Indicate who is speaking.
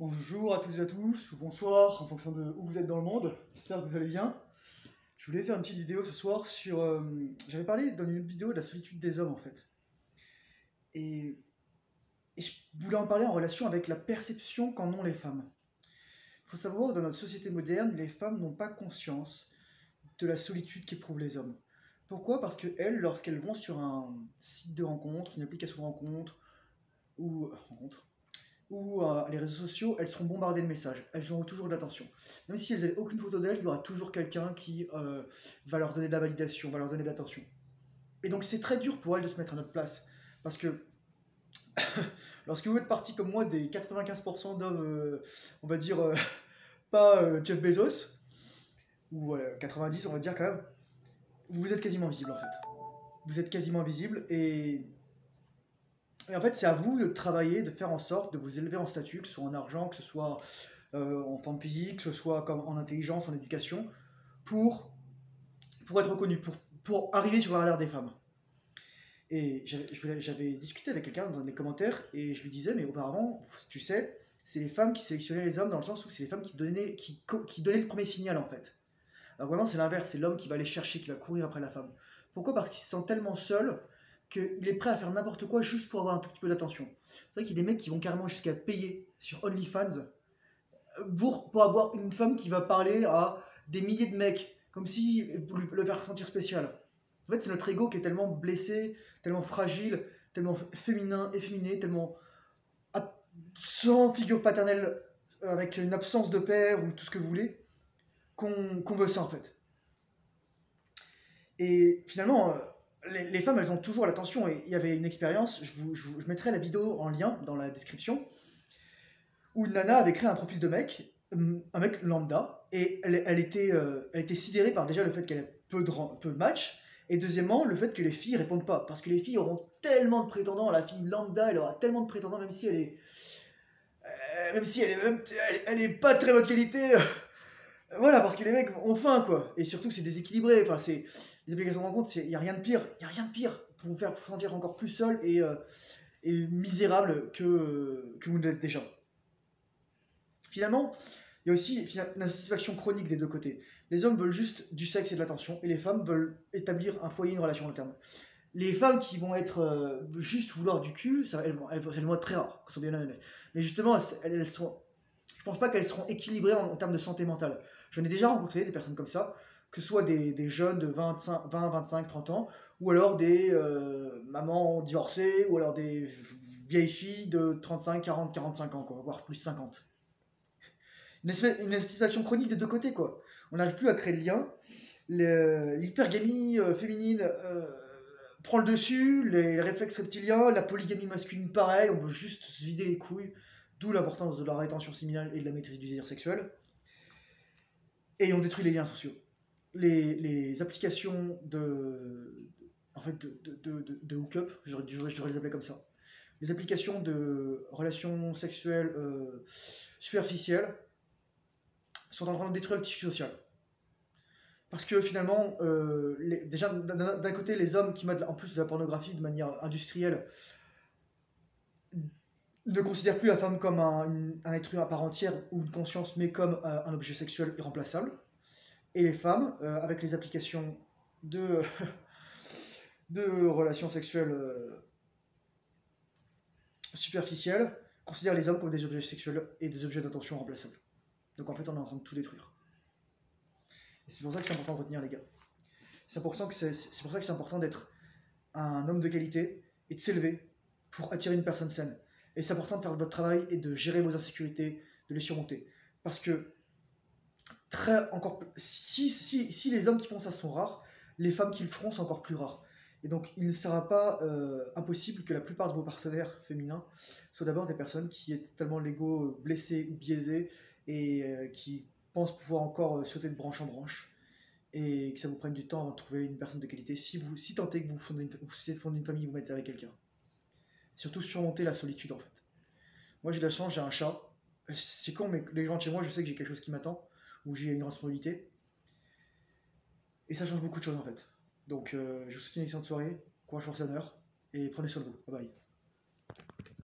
Speaker 1: Bonjour à toutes et à tous, ou bonsoir, en fonction de où vous êtes dans le monde. J'espère que vous allez bien. Je voulais faire une petite vidéo ce soir sur... J'avais parlé dans une autre vidéo de la solitude des hommes, en fait. Et, et je voulais en parler en relation avec la perception qu'en ont les femmes. Il faut savoir que dans notre société moderne, les femmes n'ont pas conscience de la solitude qu'éprouvent les hommes. Pourquoi? Parce que elles, lorsqu'elles vont sur un site de rencontre, une application de rencontre, ou les réseaux sociaux, elles seront bombardées de messages. Elles auront toujours de l'attention. Même si elles n'avaient aucune photo d'elles, il y aura toujours quelqu'un qui va leur donner de la validation, va leur donner de l'attention. Et donc c'est très dur pour elles de se mettre à notre place. Parce que lorsque vous êtes parti comme moi des 95% d'hommes, on va dire, pas Jeff Bezos, ou 90 on va dire quand même, vous êtes quasiment invisible en fait. Vous êtes quasiment invisible et en fait, c'est à vous de travailler, de faire en sorte de vous élever en statut, que ce soit en argent, que ce soit en forme physique, que ce soit comme en intelligence, en éducation, pour, pour être reconnu, pour arriver sur le radar des femmes. Et j'avais discuté avec quelqu'un dans les commentaires et je lui disais, mais auparavant, tu sais, c'est les femmes qui sélectionnaient les hommes dans le sens où c'est les femmes qui donnaient le premier signal en fait. Alors vraiment, c'est l'inverse, c'est l'homme qui va aller chercher, qui va courir après la femme. Pourquoi? Parce qu'il se sent tellement seul qu'il est prêt à faire n'importe quoi juste pour avoir un tout petit peu d'attention. C'est vrai qu'il y a des mecs qui vont carrément jusqu'à payer sur OnlyFans pour avoir une femme qui va parler à des milliers de mecs, comme si pour le faire sentir spécial. En fait, c'est notre ego qui est tellement blessé, tellement fragile, tellement féminin, efféminé, tellement sans figure paternelle, avec une absence de père ou tout ce que vous voulez, qu'on veut ça en fait. Et finalement, les femmes, elles ont toujours l'attention. Et il y avait une expérience, je mettrai la vidéo en lien dans la description, où une nana avait créé un profil de mec, un mec lambda, et elle était sidérée par déjà le fait qu'elle ait peu de matchs, et deuxièmement, le fait que les filles répondent pas. Parce que les filles auront tellement de prétendants, la fille lambda, elle aura tellement de prétendants, même si elle est pas de très bonne qualité. Voilà, parce que les mecs ont faim, quoi. Et surtout que c'est déséquilibré. Enfin, c'est les applications de rencontre, il y a rien de pire. Il y a rien de pire pour vous faire sentir encore plus seul et misérable que vous ne l'êtes déjà. Finalement, il y a aussi une insatisfaction chronique des deux côtés. Les hommes veulent juste du sexe et de l'attention, et les femmes veulent établir un foyer, une relation long terme. Les femmes qui vont être juste vouloir du cul, elles vont être très rares, elles sont bien honnêtes. Mais justement, je pense pas qu'elles seront équilibrées en termes de santé mentale. J'en ai déjà rencontré des personnes comme ça, que ce soit des jeunes de 20, 25, 30 ans, ou alors des mamans divorcées, ou alors des vieilles filles de 35, 40, 45 ans, quoi, voire plus 50. Une insatisfaction chronique des deux côtés, quoi. On n'arrive plus à créer le lien. L'hypergamie féminine prend le dessus, les réflexes reptiliens, la polygamie masculine pareil, on veut juste se vider les couilles, d'où l'importance de la rétention séminale et de la maîtrise du désir sexuel. Et on détruit les liens sociaux. Les applications en fait, de hook-up, je devrais les appeler comme ça. Les applications de relations sexuelles superficielles sont en train de détruire le tissu social. Parce que finalement, déjà d'un côté, les hommes qui mettent en plus de la pornographie de manière industrielle ne considèrent plus la femme comme un être humain à part entière ou une conscience, mais comme un objet sexuel irremplaçable. Et les femmes, avec les applications de, de relations sexuelles superficielles, considèrent les hommes comme des objets sexuels et des objets d'attention remplaçables. Donc en fait, on est en train de tout détruire. Et c'est pour ça que c'est important de retenir, les gars. C'est pour ça que c'est important d'être un homme de qualité et de s'élever pour attirer une personne saine. Et c'est important de faire votre travail et de gérer vos insécurités, de les surmonter. Parce que si les hommes qui font ça sont rares, les femmes qui le feront sont encore plus rares. Et donc il ne sera pas impossible que la plupart de vos partenaires féminins soient d'abord des personnes qui aient totalement l'ego blessé ou biaisé et qui pensent pouvoir encore sauter de branche en branche et que ça vous prenne du temps avant de trouver une personne de qualité si tant est que vous souhaitez fonder une famille, vous mettez avec quelqu'un. Surtout surmonter la solitude en fait. Moi j'ai de la chance, j'ai un chat. C'est con, mais les gens de chez moi, je sais que j'ai quelque chose qui m'attend, où j'ai une responsabilité. Et ça change beaucoup de choses en fait. Donc je vous souhaite une excellente soirée, courage, force et honneur, et prenez soin de vous. Bye bye.